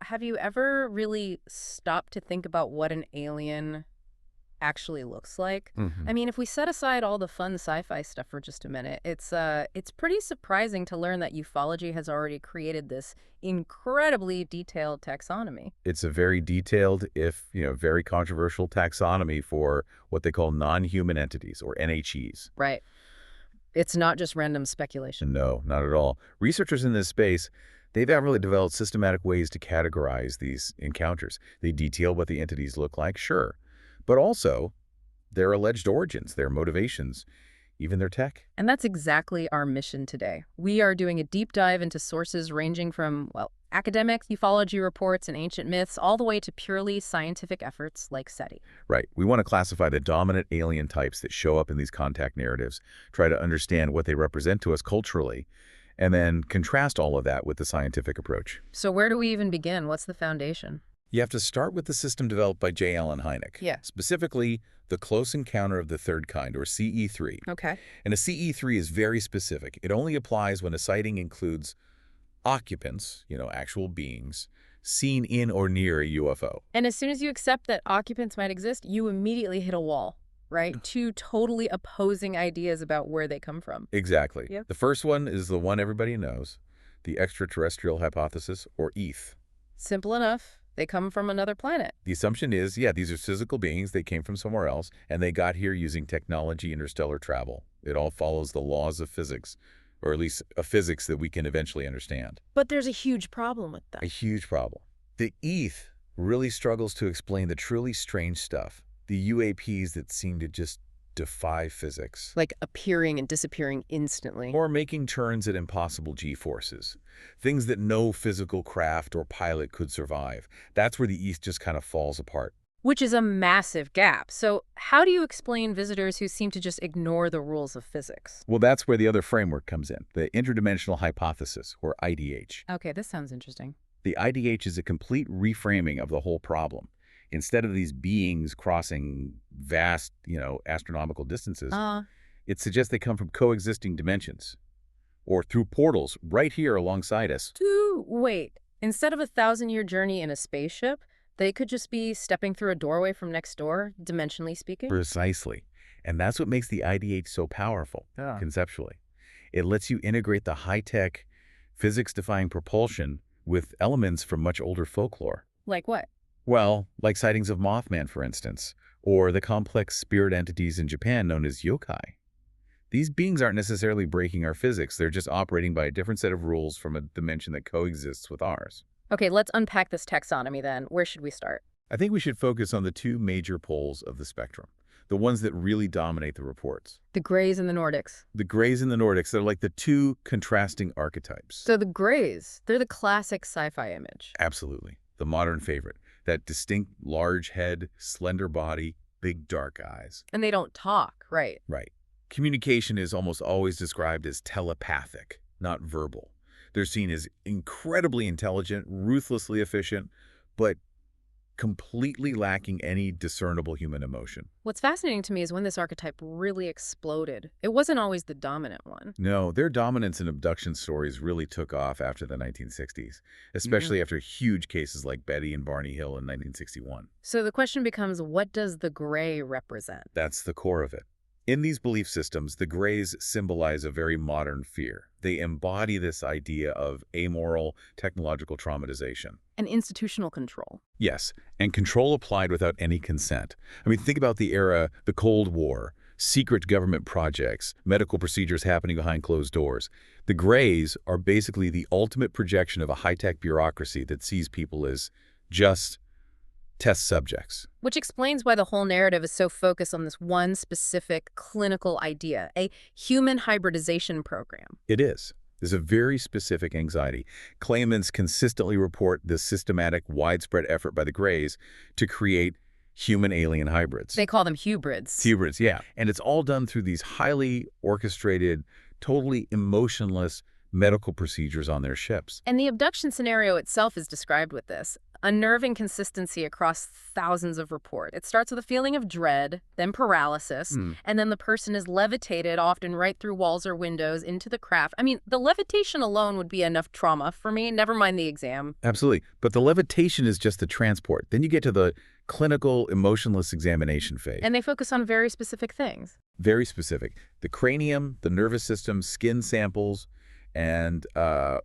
Have you ever really stopped to think about what an alien actually looks like? hmm I mean, if we set aside all the fun sci-fi stuff for just a minute, it's pretty surprising to learn that ufology has already created this incredibly detailed taxonomy. It's a very detailed, if, very controversial taxonomy for what they call non-human entities, or NHEs. Right. It's not just random speculation. No, not at all. Researchers in this space, they've really developed systematic ways to categorize these encounters. They detail what the entities look like, sure, but also their alleged origins, their motivations, even their tech. And that's exactly our mission today. We are doing a deep dive into sources ranging from, well, academic ufology reports and ancient myths all the way to purely scientific efforts like SETI. Right. We want to classify the dominant alien types that show up in these contact narratives, try to understand what they represent to us culturally, and then contrast all of that with the scientific approach. So where do we even begin? What's the foundation? You have to start with the system developed by J. Allen Hynek, Yeah. specifically the Close Encounter of the Third Kind, or CE3. Okay. And a CE3 is very specific. It only applies when a sighting includes occupants, actual beings, seen in or near a UFO. And as soon as you accept that occupants might exist, you immediately hit a wall, right? Two totally opposing ideas about where they come from. Exactly. Yep. The first one is the one everybody knows, the Extraterrestrial Hypothesis, or ETH. Simple enough. They come from another planet. The assumption is, these are physical beings, they came from somewhere else, and they got here using technology, interstellar travel. It all follows the laws of physics, or at least a physics that we can eventually understand. But there's a huge problem with A that. huge problem. The ETH really struggles to explain the truly strange stuff, the UAPs that seem to just defy physics, Like appearing and disappearing instantly. or making turns at impossible g-forces, things that no physical craft or pilot could survive. That's where the ETH just kind of falls apart. Which is a massive gap. So how do you explain visitors who seem to just ignore the rules of physics? Well, that's where the other framework comes in, the Interdimensional Hypothesis, or IDH. Okay, this sounds interesting. The IDH is a complete reframing of the whole problem. Instead of these beings crossing vast, astronomical distances, it suggests they come from coexisting dimensions, or through portals right here alongside us. Wait, instead of a 1,000-year journey in a spaceship, they could just be stepping through a doorway from next door, dimensionally speaking? Precisely. And that's what makes the IDH so powerful, conceptually. It lets you integrate the high-tech, physics-defying propulsion with elements from much older folklore. Like what? Well, like sightings of Mothman, for instance, or the complex spirit entities in Japan known as yokai. These beings aren't necessarily breaking our physics, they're just operating by a different set of rules from a dimension that coexists with ours. Okay, let's unpack this taxonomy then. Where should we start? I think we should focus on the two major poles of the spectrum, the ones that really dominate the reports. The Greys and the Nordics. The Greys and the Nordics, they're like the two contrasting archetypes. So the Greys, they're the classic sci-fi image. Absolutely. The modern favorite. That distinct large head, slender body, big dark eyes. And they don't talk, right? Right. Communication is almost always described as telepathic, not verbal. They're seen as incredibly intelligent, ruthlessly efficient, but completely lacking any discernible human emotion. What's fascinating to me is when this archetype really exploded. It wasn't always the dominant one. No, their dominance in abduction stories really took off after the 1960s, especially after huge cases like Betty and Barney Hill in 1961. So the question becomes, what does the Grey represent? That's the core of it. In these belief systems, the Greys symbolize a very modern fear. They embody this idea of amoral technological traumatization. And institutional control. Yes, and control applied without any consent. I mean, think about the era, the Cold War, secret government projects, medical procedures happening behind closed doors. The Greys are basically the ultimate projection of a high-tech bureaucracy that sees people as just test subjects. Which explains why the whole narrative is so focused on this one specific clinical idea, a human hybridization program. It is. There's a very specific anxiety. Claimants consistently report this systematic, widespread effort by the Greys to create human-alien hybrids. They call them hybrids. Hybrids, yeah. And it's all done through these highly orchestrated, totally emotionless medical procedures on their ships. And the abduction scenario itself is described with this. unnerving consistency across thousands of reports. It starts with a feeling of dread, then paralysis, and then the person is levitated, often right through walls or windows, into the craft. I mean, the levitation alone would be enough trauma for me, never mind the exam. Absolutely. But the levitation is just the transport. Then you get to the clinical emotionless examination phase. And they focus on very specific things. Very specific. The cranium, the nervous system, skin samples, and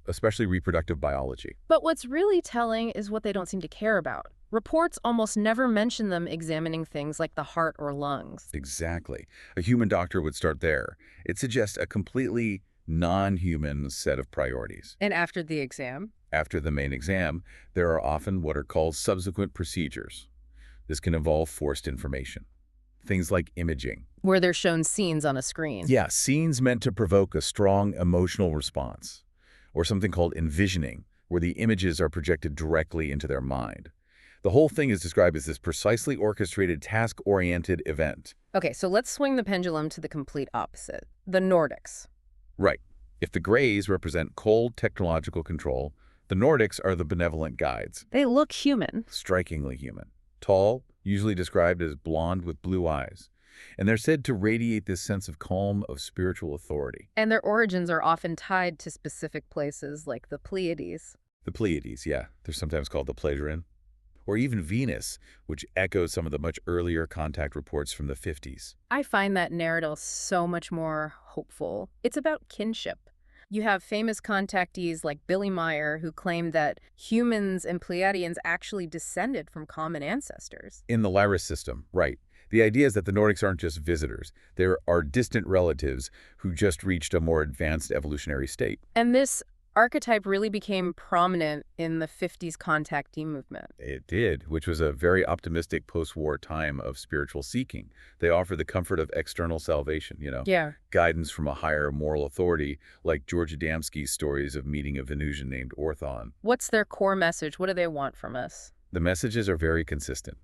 especially reproductive biology. But what's really telling is what they don't seem to care about. Reports almost never mention them examining things like the heart or lungs. Exactly. A human doctor would start there. It suggests a completely non-human set of priorities. And after the exam? After the main exam, there are often what are called subsequent procedures. This can involve forced information. Things like imaging. Where they're shown scenes on a screen. Yeah, scenes meant to provoke a strong emotional response. Or something called envisioning, where the images are projected directly into their mind. The whole thing is described as this precisely orchestrated, task-oriented event. Okay, so let's swing the pendulum to the complete opposite. The NORDICS. Right. If the GREYS represent cold technological control, the NORDICS are the benevolent guides. They look human. Strikingly human. Tall, usually described as blonde with blue eyes. And they're said to radiate this sense of calm, of spiritual authority. And their origins are often tied to specific places like the Pleiades. The Pleiades, yeah. They're sometimes called the Pleiadian. Or even Venus, which echoes some of the much earlier contact reports from the 50s. I find that narrative so much more hopeful. It's about kinship. You have famous contactees like Billy Meyer who claim that humans and Pleiadians actually descended from common ancestors. In the Lyra system, right. The idea is that the Nordics aren't just visitors. They are distant relatives who just reached a more advanced evolutionary state. And this archetype really became prominent in the 50s contactee movement. It did, which was a very optimistic post-war time of spiritual seeking. They offer the comfort of external salvation, guidance from a higher moral authority, like George Adamski's stories of meeting a Venusian named Orthon. What's their core message? What do they want from us? The messages are very consistent.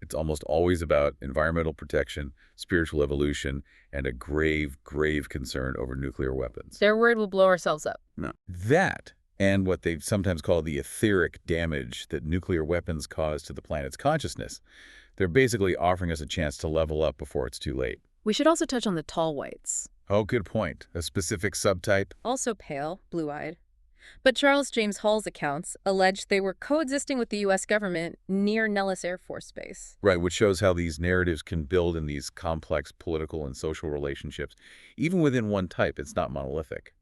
It's almost always about environmental protection, spiritual evolution, and a grave, grave concern over nuclear weapons. They're worried we'll blow ourselves up. No. That, and what they sometimes call the etheric damage that nuclear weapons cause to the planet's consciousness, they're basically offering us a chance to level up before it's too late. We should also touch on the tall whites. Oh, good point. A specific subtype? Also pale, blue-eyed. But Charles James Hall's accounts alleged they were coexisting with the U.S. government near Nellis Air Force Base. Right, which shows how these narratives can build in these complex political and social relationships. Even within one type, it's not monolithic.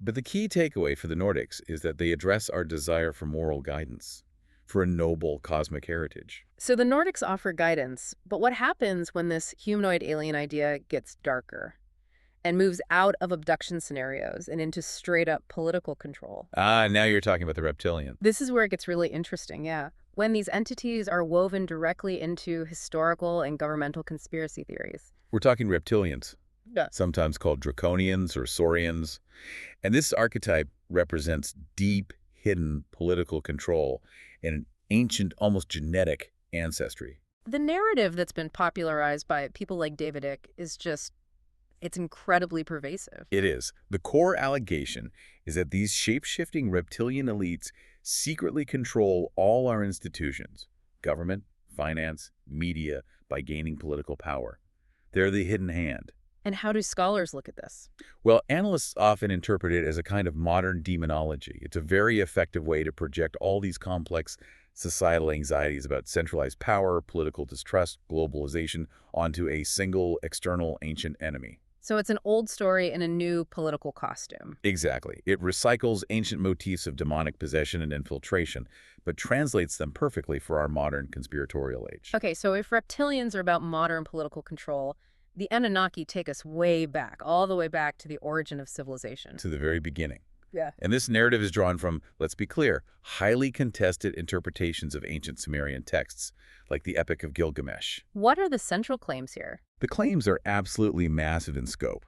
But the key takeaway for the Nordics is that they address our desire for moral guidance, for a noble cosmic heritage. So the Nordics offer guidance, but what happens when this humanoid alien idea gets darker and moves out of abduction scenarios and into straight-up political control? Ah, now you're talking about the Reptilians. This is where it gets really interesting, yeah. When these entities are woven directly into historical and governmental conspiracy theories. We're talking Reptilians, Yeah. sometimes called Draconians or Saurians. And this archetype represents deep, hidden political control and an ancient, almost genetic ancestry. The narrative that's been popularized by people like David Icke is just, it's incredibly pervasive. It is. The core allegation is that these shape-shifting reptilian elites secretly control all our institutions, government, finance, media, by gaining political power. They're the hidden hand. And how do scholars look at this? Well, analysts often interpret it as a kind of modern demonology. It's a very effective way to project all these complex societal anxieties about centralized power, political distrust, globalization onto a single external ancient enemy. So it's an old story in a new political costume. Exactly. It recycles ancient motifs of demonic possession and infiltration, but translates them perfectly for our modern conspiratorial age. Okay, so if reptilians are about modern political control, the Anunnaki take us way back, all the way back to the origin of civilization. To the very beginning. Yeah. And this narrative is drawn from, let's be clear, highly contested interpretations of ancient Sumerian texts, like the Epic of Gilgamesh. What are the central claims here? The claims are absolutely massive in scope.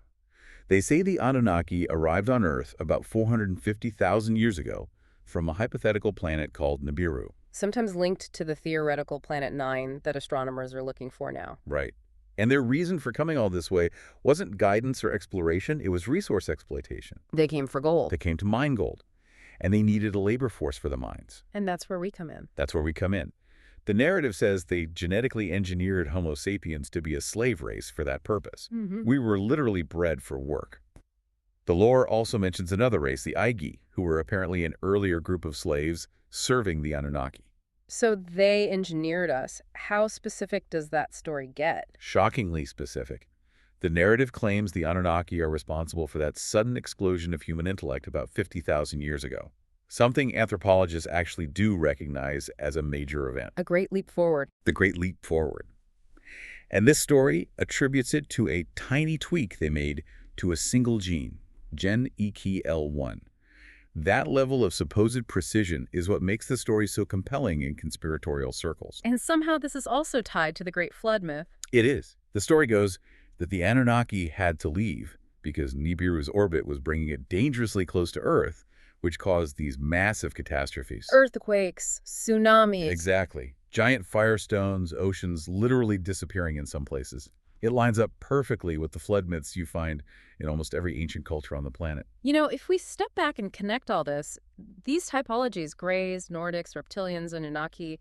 They say the Anunnaki arrived on Earth about 450,000 years ago from a hypothetical planet called Nibiru. Sometimes linked to the theoretical planet 9 that astronomers are looking for now. Right. And their reason for coming all this way wasn't guidance or exploration, it was resource exploitation. They came for gold. They came to mine gold. and they needed a labor force for the mines. And that's where we come in. That's where we come in. The narrative says they genetically engineered Homo sapiens to be a slave race for that purpose. We were literally bred for work. The lore also mentions another race, the Aigi, who were apparently an earlier group of slaves serving the Anunnaki. So they engineered us. How specific does that story get? Shockingly specific. The narrative claims the Anunnaki are responsible for that sudden explosion of human intellect about 50,000 years ago. Something anthropologists actually do recognize as a major event. A great leap forward. The Great Leap Forward. And this story attributes it to a tiny tweak they made to a single gene, Gen EKL1. That level of supposed precision is what makes the story so compelling in conspiratorial circles. And somehow this is also tied to the Great Flood myth. It is. The story goes that the Anunnaki had to leave because Nibiru's orbit was bringing it dangerously close to Earth, which caused these massive catastrophes. Earthquakes, tsunamis. Exactly. Giant firestones, oceans literally disappearing in some places. It lines up perfectly with the flood myths you find in almost every ancient culture on the planet. You know, if we step back and connect all this, these typologies, Greys, Nordics, Reptilians, Anunnaki,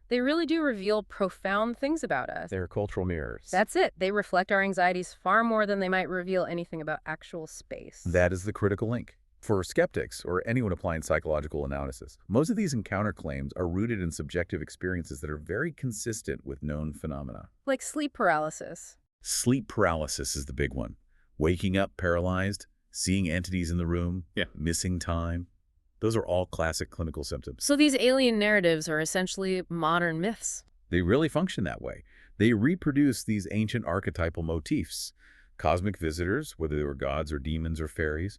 they really do reveal profound things about us. They're cultural mirrors. That's it. They reflect our anxieties far more than they might reveal anything about actual space. That is the critical link. For skeptics, or anyone applying psychological analysis, most of these encounter claims are rooted in subjective experiences that are very consistent with known phenomena. Like sleep paralysis. Sleep paralysis is the big one. Waking up paralyzed, seeing entities in the room, missing time. Those are all classic clinical symptoms. So these alien narratives are essentially modern myths. They really function that way. They reproduce these ancient archetypal motifs, cosmic visitors, whether they were gods or demons or fairies,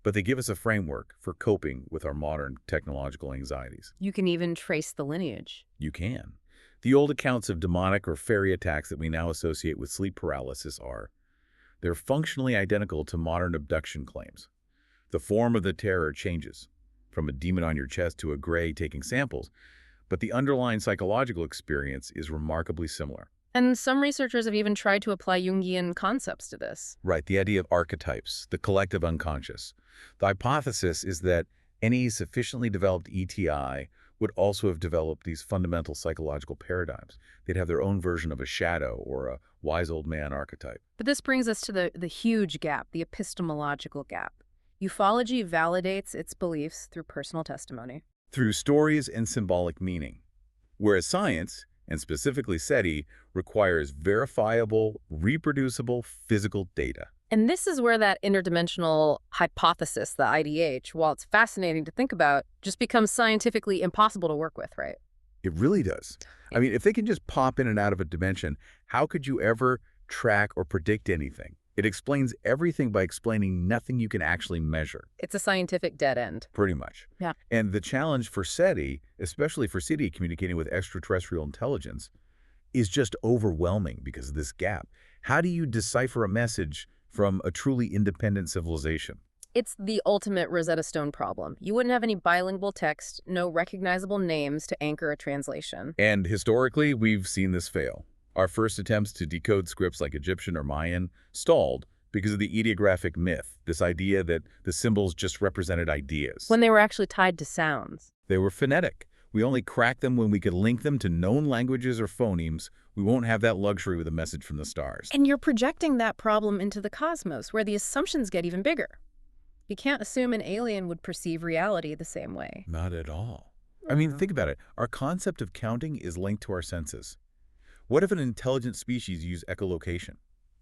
but they give us a framework for coping with our modern technological anxieties. You can even trace the lineage. You can. The old accounts of demonic or fairy attacks that we now associate with sleep paralysis they're functionally identical to modern abduction claims. The form of the terror changes, from a demon on your chest to a gray taking samples, but the underlying psychological experience is remarkably similar. And some researchers have even tried to apply Jungian concepts to this. Right, the idea of archetypes, the collective unconscious. The hypothesis is that any sufficiently developed ETI would also have developed these fundamental psychological paradigms. They'd have their own version of a shadow or a wise old man archetype. But this brings us to the huge gap, the epistemological gap. Ufology validates its beliefs through personal testimony. Through stories and symbolic meaning. Whereas science, and specifically SETI, requires verifiable, reproducible physical data. And this is where that interdimensional hypothesis, the IDH, while it's fascinating to think about, just becomes scientifically impossible to work with, right? It really does. I mean, if they can just pop in and out of a dimension, how could you ever track or predict anything? It explains everything by explaining nothing you can actually measure. It's a scientific dead end. Pretty much. Yeah. And the challenge for SETI, especially for SETI communicating with extraterrestrial intelligence, is just overwhelming because of this gap. How do you decipher a message from a truly independent civilization? It's the ultimate Rosetta Stone problem. You wouldn't have any bilingual text, no recognizable names to anchor a translation. And historically, we've seen this fail. Our first attempts to decode scripts like Egyptian or Mayan stalled because of the ideographic myth, this idea that the symbols just represented ideas. When they were actually tied to sounds. They were phonetic. We only cracked them when we could link them to known languages or phonemes. We won't have that luxury with a message from the stars. And you're projecting that problem into the cosmos, where the assumptions get even bigger. You can't assume an alien would perceive reality the same way. Not at all. I mean, think about it. Our concept of counting is linked to our senses. What if an intelligent species used echolocation?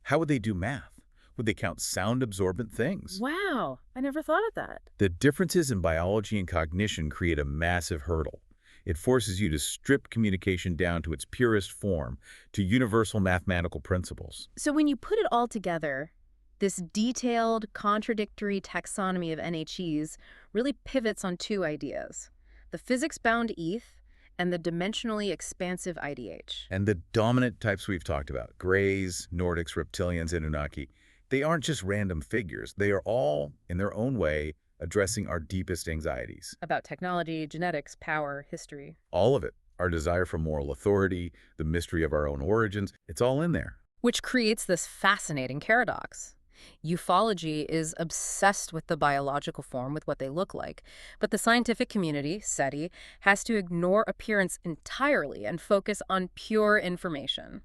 How would they do math? Would they count sound-absorbent things? Wow, I never thought of that. The differences in biology and cognition create a massive hurdle. It forces you to strip communication down to its purest form, to universal mathematical principles. So when you put it all together, this detailed, contradictory taxonomy of NHEs really pivots on two ideas: the physics-bound ETH and the dimensionally expansive IDH. And the dominant types we've talked about, Greys, Nordics, Reptilians, Anunnaki, they aren't just random figures. They are all, in their own way, addressing our deepest anxieties. About technology, genetics, power, history. All of it. Our desire for moral authority, the mystery of our own origins, it's all in there. Which creates this fascinating paradox. Ufology is obsessed with the biological form, with what they look like. But the scientific community, SETI, has to ignore appearance entirely and focus on pure information.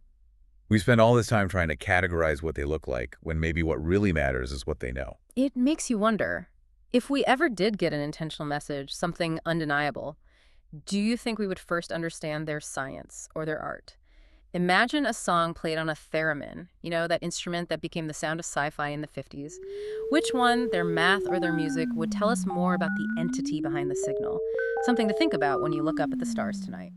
We spend all this time trying to categorize what they look like, when maybe what really matters is what they know. It makes you wonder, if we ever did get an intentional message, something undeniable, do you think we would first understand their science or their art? Imagine a song played on a theremin, that instrument that became the sound of sci-fi in the 50s. Which one, their math or their music, would tell us more about the entity behind the signal? Something to think about when you look up at the stars tonight.